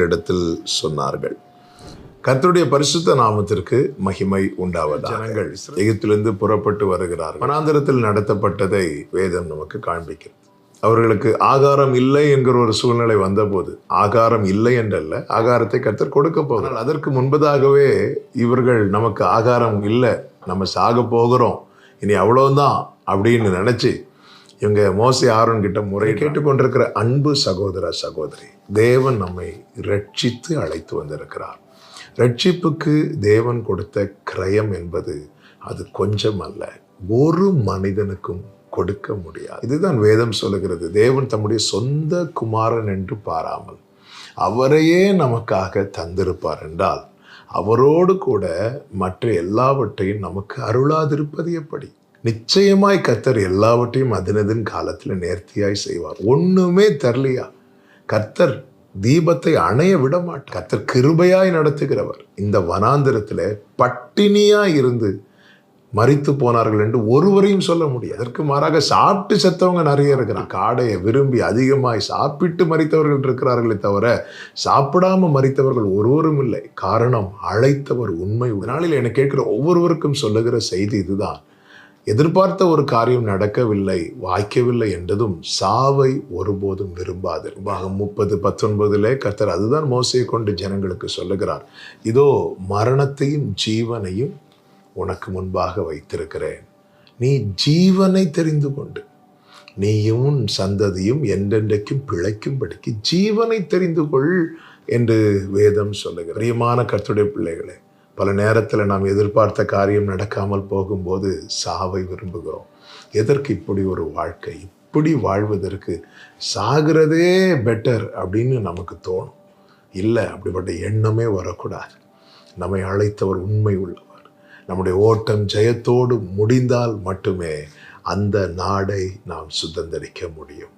இடத்தில் சொன்னார்கள். கர்த்தருடைய பரிசுத்த நாமத்திற்கு மகிமை உண்டாவதாக. ஜனங்கள் எகிப்திலிருந்து புறப்பட்டு வருகிறார்கள். வனாந்திரத்தில் நடத்தப்பட்டதை வேதம் நமக்கு காண்பிக்கிறது. அவர்களுக்கு ஆகாரம் இல்லை என்கிற ஒரு சூழ்நிலை வந்தபோது, ஆகாரம் இல்லை என்றல்ல, ஆகாரத்தை கர்த்தர் கொடுக்க போகிறார். அதற்கு முன்பதாகவே இவர்கள் நமக்கு ஆகாரம் இல்லை, நம்ம சாக போகிறோம், இனி அவ்வளவுதான் அப்படின்னு நினைச்சு இவங்க மோசே ஆரோன் கிட்ட முறை கேட்டுக்கொண்டிருக்கிற அன்பு சகோதர சகோதரி, தேவன் நம்மை ரட்சித்து அழைத்து வந்திருக்கிறார். ரட்சிப்புக்கு தேவன் கொடுத்த கிரயம் என்பது அது கொஞ்சம் அல்ல, ஒரு மனிதனுக்கும் கொடுக்க முடியாது. இதுதான் வேதம் சொல்லுகிறது. தேவன் தம்முடைய சொந்த குமாரன் என்று பாராமல் அவரையே நமக்காக தந்திருப்பார் என்றால், அவரோடு கூட மற்ற எல்லாவற்றையும் நமக்கு அருளாதிருப்பது எப்படி? நிச்சயமாய் கர்த்தர் எல்லாவற்றையும் அதனதின் காலத்தில் நேர்த்தியாய் செய்வார். ஒண்ணுமே தரலையா? கர்த்தர் தீபத்தை அணைய விட மாட்டார். கர்த்தர் கிருபையாய் நடத்துகிறவர். இந்த வனாந்திரத்துல பட்டினியாய் இருந்து மரித்து போனார்கள் என்று ஒருவரையும் சொல்ல முடியாது. அதற்கு மாறாக சாப்பிட்டு செத்தவங்க நிறைய இருக்கிறாங்க. காடையை விரும்பி அதிகமாய் சாப்பிட்டு மரித்தவர்கள் இருக்கிறார்களே தவிர சாப்பிடாம மரித்தவர்கள் ஒருவரும் இல்லை. காரணம், அழைத்தவர் உண்மை. நாளில் என்னை கேட்கிற ஒவ்வொருவருக்கும் சொல்லுகிற செய்தி இதுதான். எதிர்பார்த்த ஒரு காரியம் நடக்கவில்லை, வாய்க்கவில்லை என்றதும் சாவை ஒருபோதும் விரும்பாது. 30:19 கர்த்தர் அதுதான் மோசேயை கொண்டு ஜனங்களுக்கு சொல்லுகிறார். இதோ மரணத்தையும் ஜீவனையும் உனக்கு முன்பாக வைத்திருக்கிறேன். நீ ஜீவனை தெரிந்து கொண்டு நீயும் சந்ததியும் என்றென்றைக்கும் பிழைக்கும்படிக்கு ஜீவனை தெரிந்து கொள் என்று வேதம் சொல்லுகிறது. பிரியமான கர்த்தருடைய பிள்ளைகளே, பல நேரத்தில் நாம் எதிர்பார்த்த காரியம் நடக்காமல் போகும்போது சாவை விரும்புகிறோம். எதற்கு இப்படி ஒரு வாழ்க்கை? இப்படி வாழ்வதற்கு சாகிறதே பெட்டர் அப்படின்னு நமக்கு தோணும். இல்லை, அப்படிப்பட்ட எண்ணமே வரக்கூடாது. நம்மை அழைத்தவர் உண்மை உள்ளவர். நம்முடைய ஓட்டம் ஜெயத்தோடு முடிந்தால் மட்டுமே அந்த நாடை நாம் சுதந்தரிக்க முடியும்.